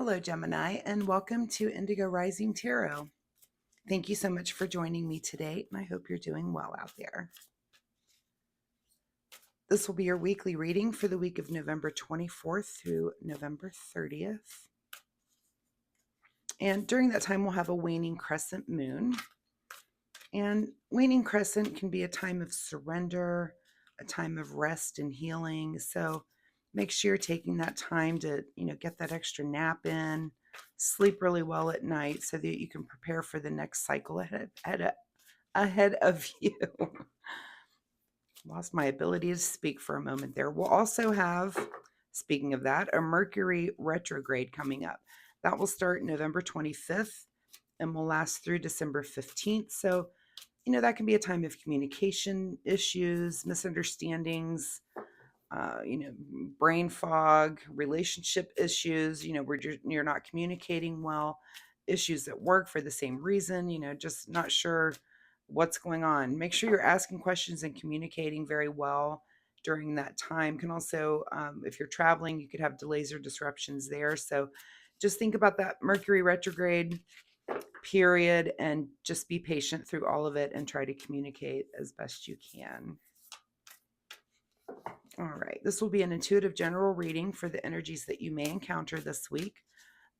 Hello, Gemini, and welcome to Indigo Rising Tarot. Thank you so much for joining me today, and I hope you're doing well out there. This will be your weekly reading for the week of November 24th through November 30th. And during that time, we'll have a waning crescent moon. And waning crescent can be a time of surrender, a time of rest and healing. So make sure you're taking that time to, get that extra nap in, sleep really well at night so that you can prepare for the next cycle ahead of you. Lost my ability to speak for a moment there. We'll also have, speaking of that, a Mercury retrograde coming up. That will start November 25th and will last through December 15th. So, that can be a time of communication issues, misunderstandings, brain fog, relationship issues, where you're not communicating well, issues at work for the same reason, just not sure what's going on. Make sure you're asking questions and communicating very well during that time. Can also, if you're traveling, you could have delays or disruptions there. So just think about that Mercury retrograde period and just be patient through all of it and try to communicate as best you can. All right, this will be an intuitive general reading for the energies that you may encounter this week.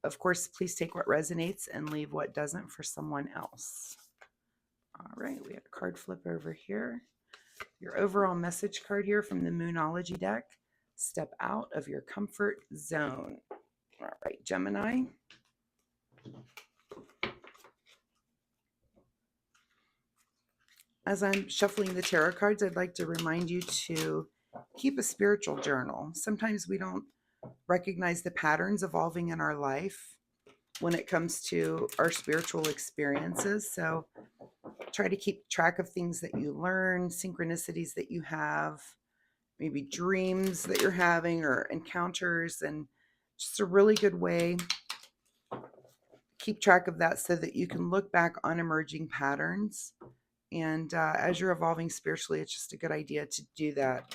Of course, please take what resonates and leave what doesn't for someone else. All right, we have a card flip over here. Your overall message card here from the Moonology deck. Step out of your comfort zone. All right, Gemini. As I'm shuffling the tarot cards, I'd like to remind you to keep a spiritual journal. Sometimes we don't recognize the patterns evolving in our life when it comes to our spiritual experiences. So try to keep track of things that you learn, synchronicities that you have, maybe dreams that you're having or encounters, and just a really good way to keep track of that so that you can look back on emerging patterns. And as you're evolving spiritually, it's just a good idea to do that.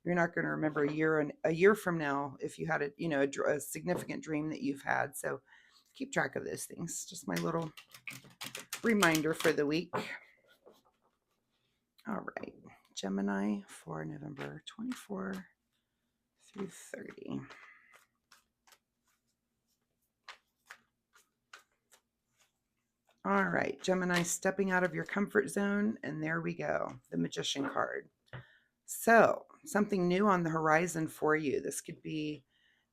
You're not going to remember a year from now if you had a significant dream that you've had. So keep track of those things. Just my little reminder for the week. All right, Gemini for November 24 through 30. All right, Gemini, stepping out of your comfort zone, and there we go, the Magician card. So something new on the horizon for you. This could be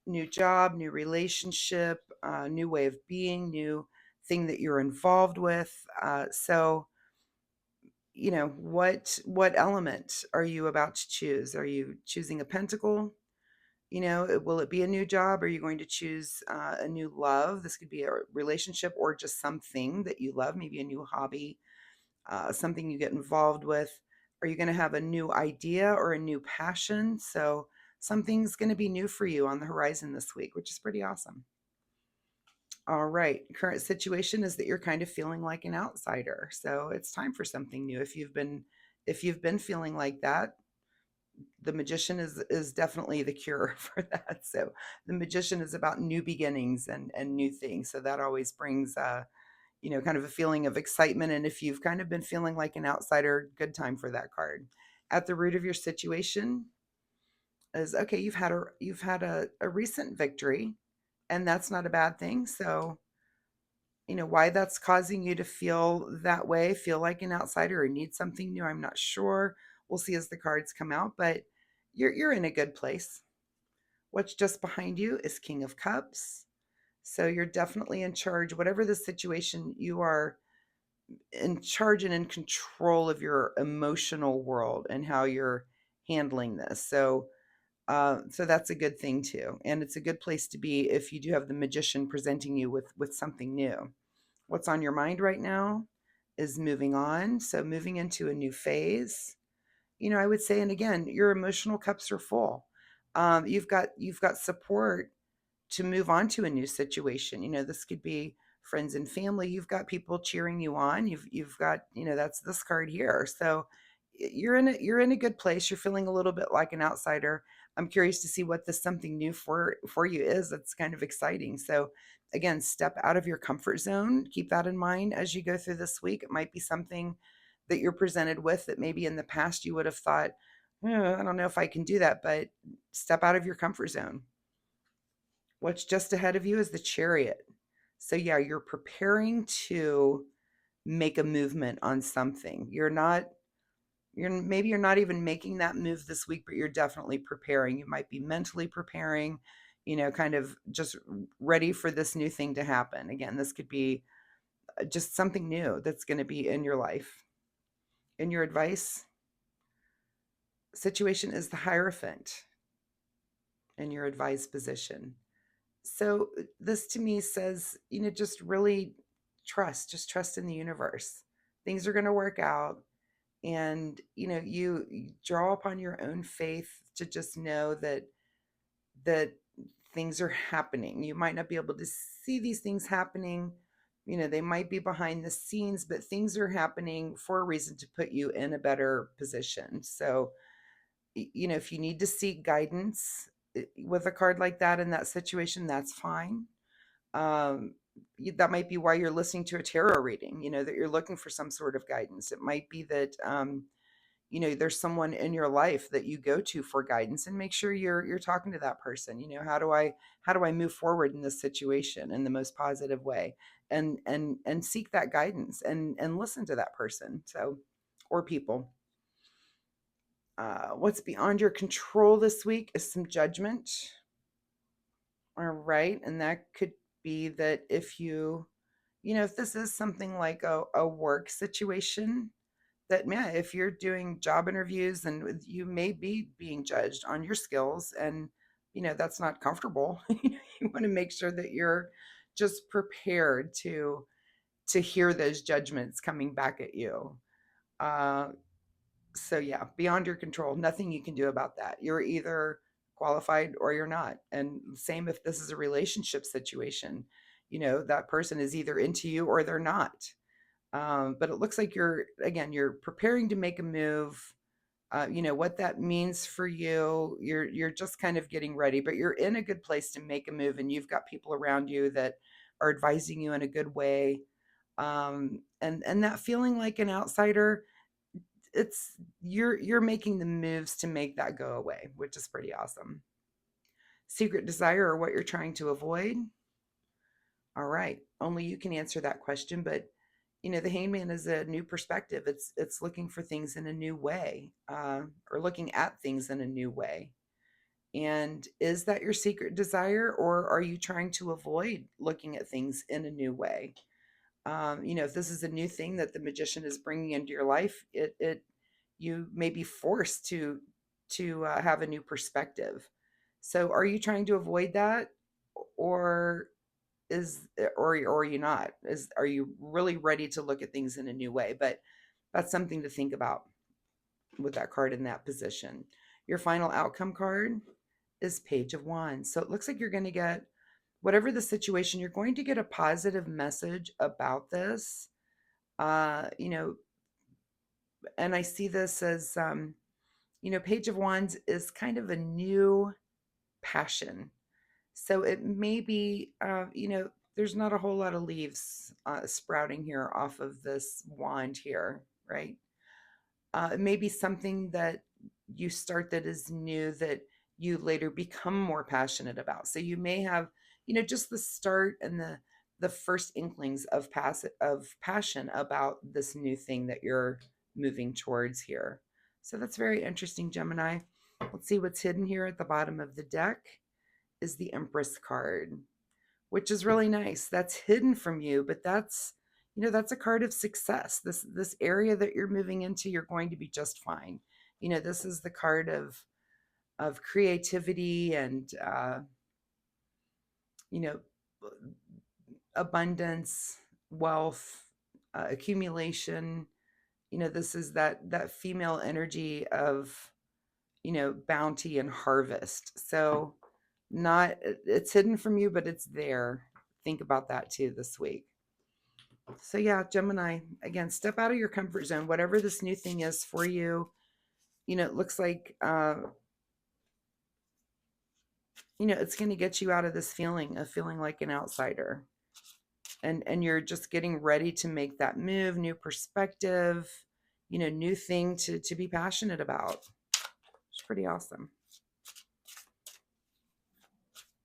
new job, new relationship, new way of being, new thing that you're involved with. So what element are you about to choose? Are you choosing a pentacle? Will it be a new job? Are you going to choose a new love? This could be a relationship or just something that you love, maybe a new hobby, something you get involved with. Are you going to have a new idea or a new passion? So something's going to be new for you on the horizon this week, which is pretty awesome. All right. Current situation is that you're kind of feeling like an outsider. So it's time for something new. If you've been feeling like that, the Magician is definitely the cure for that. So the Magician is about new beginnings and new things. So that always brings kind of a feeling of excitement. And if you've kind of been feeling like an outsider, good time for that card. At the root of your situation is, okay, you've had a recent victory, and that's not a bad thing. So why that's causing you to feel that way, feel like an outsider or need something new, I'm not sure. We'll see as the cards come out, but you're in a good place. What's just behind you is King of Cups. So you're definitely in charge. Whatever the situation, you are in charge and in control of your emotional world and how you're handling this. So that's a good thing too. And it's a good place to be if you do have the Magician presenting you with something new. What's on your mind right now is moving on. So moving into a new phase. I would say, and again, your emotional cups are full. You've got support to move on to a new situation. This could be friends and family. You've got people cheering you on. You've got, that's this card here. So you're in a good place. You're feeling a little bit like an outsider. I'm curious to see what this something new for you is. That's kind of exciting. So again, step out of your comfort zone. Keep that in mind as you go through this week. It might be something that you're presented with that maybe in the past you would have thought, I don't know if I can do that, but step out of your comfort zone. What's just ahead of you is the Chariot. So yeah, you're preparing to make a movement on something. You're not even making that move this week, but you're definitely preparing. You might be mentally preparing, kind of just ready for this new thing to happen. Again, this could be just something new that's going to be in your life. In your advice situation is the Hierophant in your advised position. So this to me says, just really just trust in the universe. Things are going to work out. And, you draw upon your own faith to just know that things are happening. You might not be able to see these things happening. They might be behind the scenes, but things are happening for a reason to put you in a better position. So, if you need to seek guidance with a card like that in that situation, that's fine. um, that might be why you're listening to a tarot reading, that you're looking for some sort of guidance. It might be that there's someone in your life that you go to for guidance, and make sure you're talking to that person. How do I move forward in this situation in the most positive way, and seek that guidance, and listen to that person, so, or people. What's beyond your control this week is some judgment. All right. And that could be that if this is something like a work situation, that, man, if you're doing job interviews, and you may be being judged on your skills, and, that's not comfortable. You want to make sure that you're just prepared to hear those judgments coming back at you. Uh, so yeah, beyond your control, nothing you can do about that. You're either qualified or you're not. And same if this is a relationship situation, that person is either into you or they're not. But it looks like you're preparing to make a move. What that means for you, you're just kind of getting ready, but you're in a good place to make a move, and you've got people around you that are advising you in a good way. And that feeling like an outsider, you're making the moves to make that go away, which is pretty awesome. Secret desire, or what you're trying to avoid. All right, only you can answer that question, but the Hangman is a new perspective. It's looking for things in a new way, or looking at things in a new way. And is that your secret desire, or are you trying to avoid looking at things in a new way? If this is a new thing that the magician is bringing into your life, it you may be forced to have a new perspective. So, are you trying to avoid that, or or are you not? Are you really ready to look at things in a new way? But that's something to think about with that card in that position. Your final outcome card is Page of Wands. So it looks like you're going to get, whatever the situation, you're going to get a positive message about this. Uh, you know, and I see this as, Page of Wands is kind of a new passion. So it may be, there's not a whole lot of leaves sprouting here off of this wand here, right? It may be something that you start that is new that you later become more passionate about. So you may have, just the start and the first inklings of passion about this new thing that you're moving towards here. So that's very interesting, Gemini. Let's see what's hidden here at the bottom of the deck is the Empress card, which is really nice. That's hidden from you, but that's a card of success. This area that you're moving into, you're going to be just fine. This is the card of creativity and you know abundance, wealth, accumulation. This is that female energy of bounty and harvest. So not it's hidden from you, but it's there. Think about that too this week. So yeah, Gemini, again, step out of your comfort zone. Whatever this new thing is for you, it looks like it's going to get you out of this feeling of feeling like an outsider. And you're just getting ready to make that move, new perspective, new thing to be passionate about. It's pretty awesome.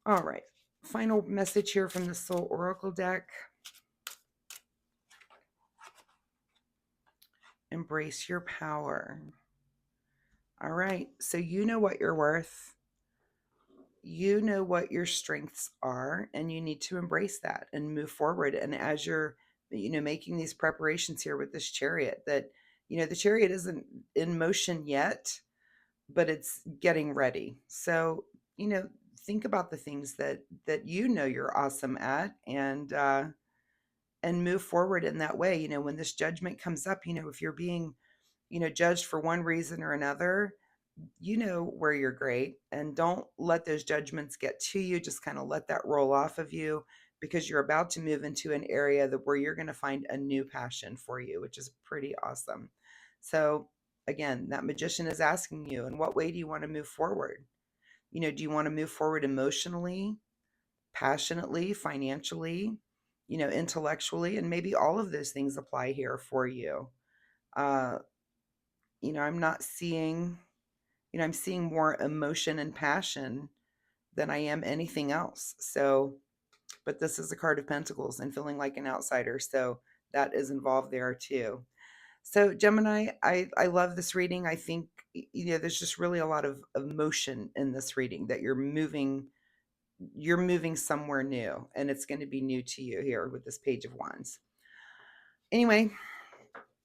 All right. Final message here from the Soul Oracle deck. Embrace your power. All right. So you know what you're worth. You know what your strengths are, and you need to embrace that and move forward. And as you're, making these preparations here with this chariot, that, the chariot isn't in motion yet, but it's getting ready. So, think about the things that you're awesome at, and move forward in that way. When this judgment comes up, if you're being, judged for one reason or another, where you're great, and don't let those judgments get to you. Just kind of let that roll off of you, because you're about to move into an area that where you're going to find a new passion for you, which is pretty awesome. So again, that magician is asking you, in what way do you want to move forward? Do you want to move forward emotionally, passionately, financially, intellectually? And maybe all of those things apply here for you. uh I'm not seeing, I'm seeing more emotion and passion than I am anything else. So, but this is a card of pentacles and feeling like an outsider. So that is involved there too. So Gemini, I love this reading. I think, there's just really a lot of emotion in this reading, that you're moving somewhere new, and it's going to be new to you here with this Page of Wands. Anyway,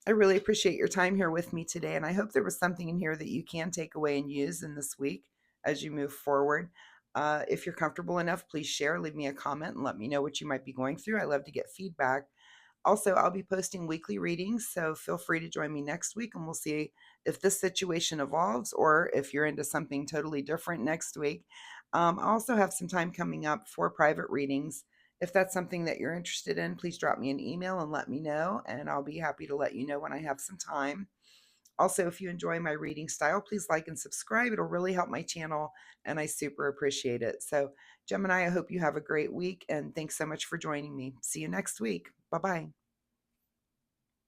I really appreciate your time here with me today, and I hope there was something in here that you can take away and use in this week as you move forward. If you're comfortable enough, please share, leave me a comment, and let me know what you might be going through. I love to get feedback. Also, I'll be posting weekly readings, so feel free to join me next week, and we'll see if this situation evolves or if you're into something totally different next week. I also have some time coming up for private readings. If that's something that you're interested in, please drop me an email and let me know, and I'll be happy to let you know when I have some time. Also, if you enjoy my reading style, please like and subscribe. It'll really help my channel, and I super appreciate it. So, Gemini, I hope you have a great week, and thanks so much for joining me. See you next week. Bye bye.